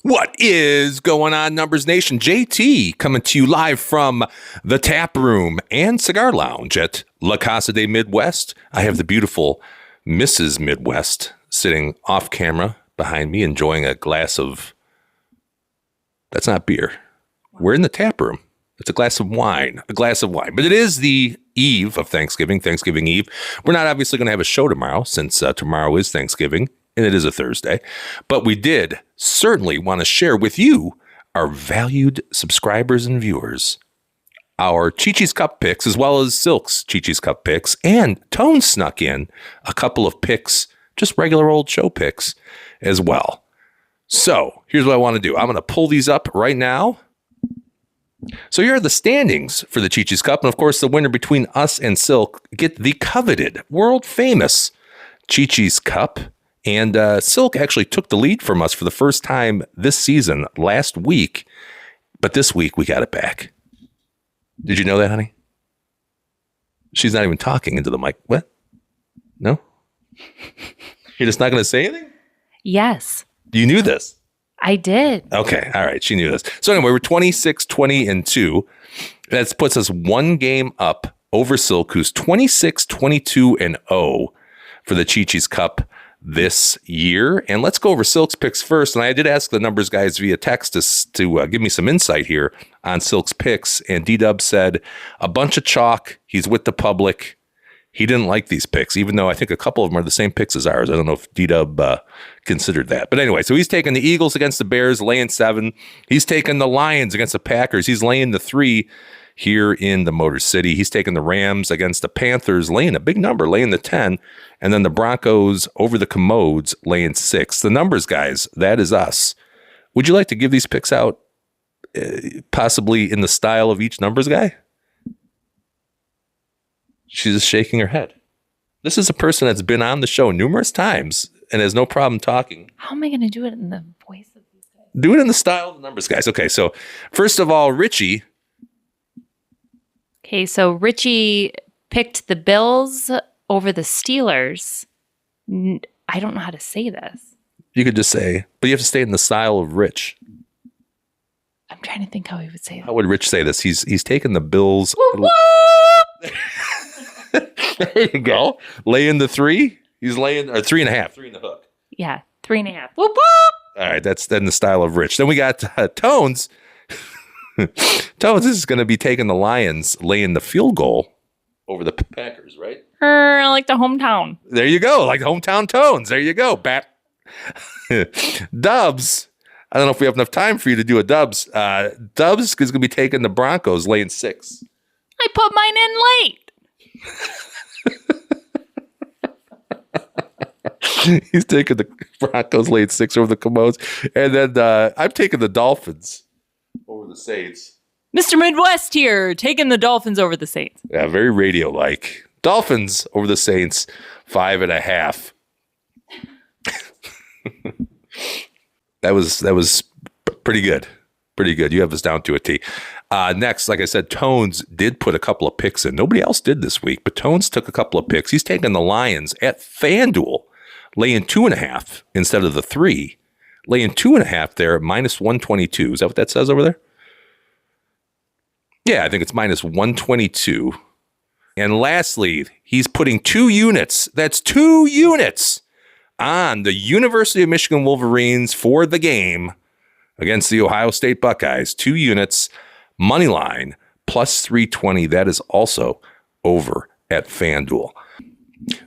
What is going on, Numbers Nation? JT coming to you live from the Tap Room and Cigar Lounge at La Casa de Midwest. I have the beautiful Mrs. Midwest sitting off camera behind me, enjoying a glass of... That's not beer. We're in the tap room. It's a glass of wine. But it is the eve of Thanksgiving Eve. We're not obviously going to have a show tomorrow since tomorrow is Thanksgiving. And it is a Thursday, but we did certainly want to share with you, our valued subscribers and viewers, our Chi-Chi's Cup picks, as well as Silk's Chi-Chi's Cup picks, and Tone snuck in a couple of picks, just regular old show picks as well. So here's what I want to do. I'm going to pull these up right now. So here are the standings for the Chi-Chi's Cup. And of course, the winner between us and Silk get the coveted, world famous Chi-Chi's Cup. And Silk actually took the lead from us for the first time this season last week. But this week, we got it back. Did you know that, honey? She's not even talking into the mic. What? No? You're just not going to say anything? Yes. You knew this? I did. Okay. All right. She knew this. So anyway, we're 26-20-2. That puts us one game up over Silk, who's 26-22-0 for the Chi-Chi's Cup this year. And let's go over Silk's picks first. And I did ask the numbers guys via text to give me some insight here on Silk's picks. And D-Dub said a bunch of chalk. He's with the public. He didn't like these picks, even though I think a couple of them are the same picks as ours. I don't know if D-Dub considered that. But anyway, so he's taking the Eagles against the Bears, laying 7. He's taking the Lions against the Packers. He's laying the 3 here in the Motor City. He's taking the Rams against the Panthers, laying a big number, laying the 10. And then the Broncos over the Commodes, laying 6. The numbers, guys, that is us. Would you like to give these picks out possibly in the style of each numbers guy? She's just shaking her head. This is a person that's been on the show numerous times and has no problem talking. How am I going to do it in the voice of these guys? Do it in the style of the numbers guys. Okay, so first of all, Richie. Okay, so Richie picked the Bills over the Steelers. I don't know how to say this. You could just say, but you have to stay in the style of Rich. I'm trying to think how he would say it. How would Rich say this? He's taking the Bills. There you go. Laying the 3. He's laying, or 3.5. 3 in the hook. Yeah, 3.5. Whoop, whoop. All right, that's then the style of Rich. Then we got Tones. Tones is going to be taking the Lions, laying the field goal over the Packers, right? I like the hometown. There you go. Like hometown Tones. There you go. Dubs. I don't know if we have enough time for you to do a Dubs. Dubs is going to be taking the Broncos, laying 6. I put mine in late. He's taking the Broncos, laying 6 over the Commodes. And then I'm taking the Dolphins over the Saints. Mr. Midwest here, taking the Dolphins over the Saints. Yeah, very radio-like. Dolphins over the Saints, 5.5. That was pretty good. Pretty good. You have us down to a T. Next, like I said, Tones did put a couple of picks in. Nobody else did this week, but Tones took a couple of picks. He's taking the Lions at FanDuel, laying 2.5 instead of the 3. Laying 2.5 there at -122. Is that what that says over there? Yeah, I think it's -122. And lastly, he's putting 2 units. That's 2 units on the University of Michigan Wolverines for the game against the Ohio State Buckeyes. 2 units, money line, +320. That is also over at FanDuel.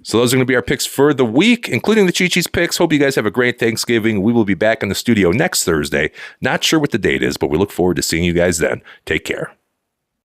So those are going to be our picks for the week, including the Chi-Chi's picks. Hope you guys have a great Thanksgiving. We will be back in the studio next Thursday. Not sure what the date is, but we look forward to seeing you guys then. Take care.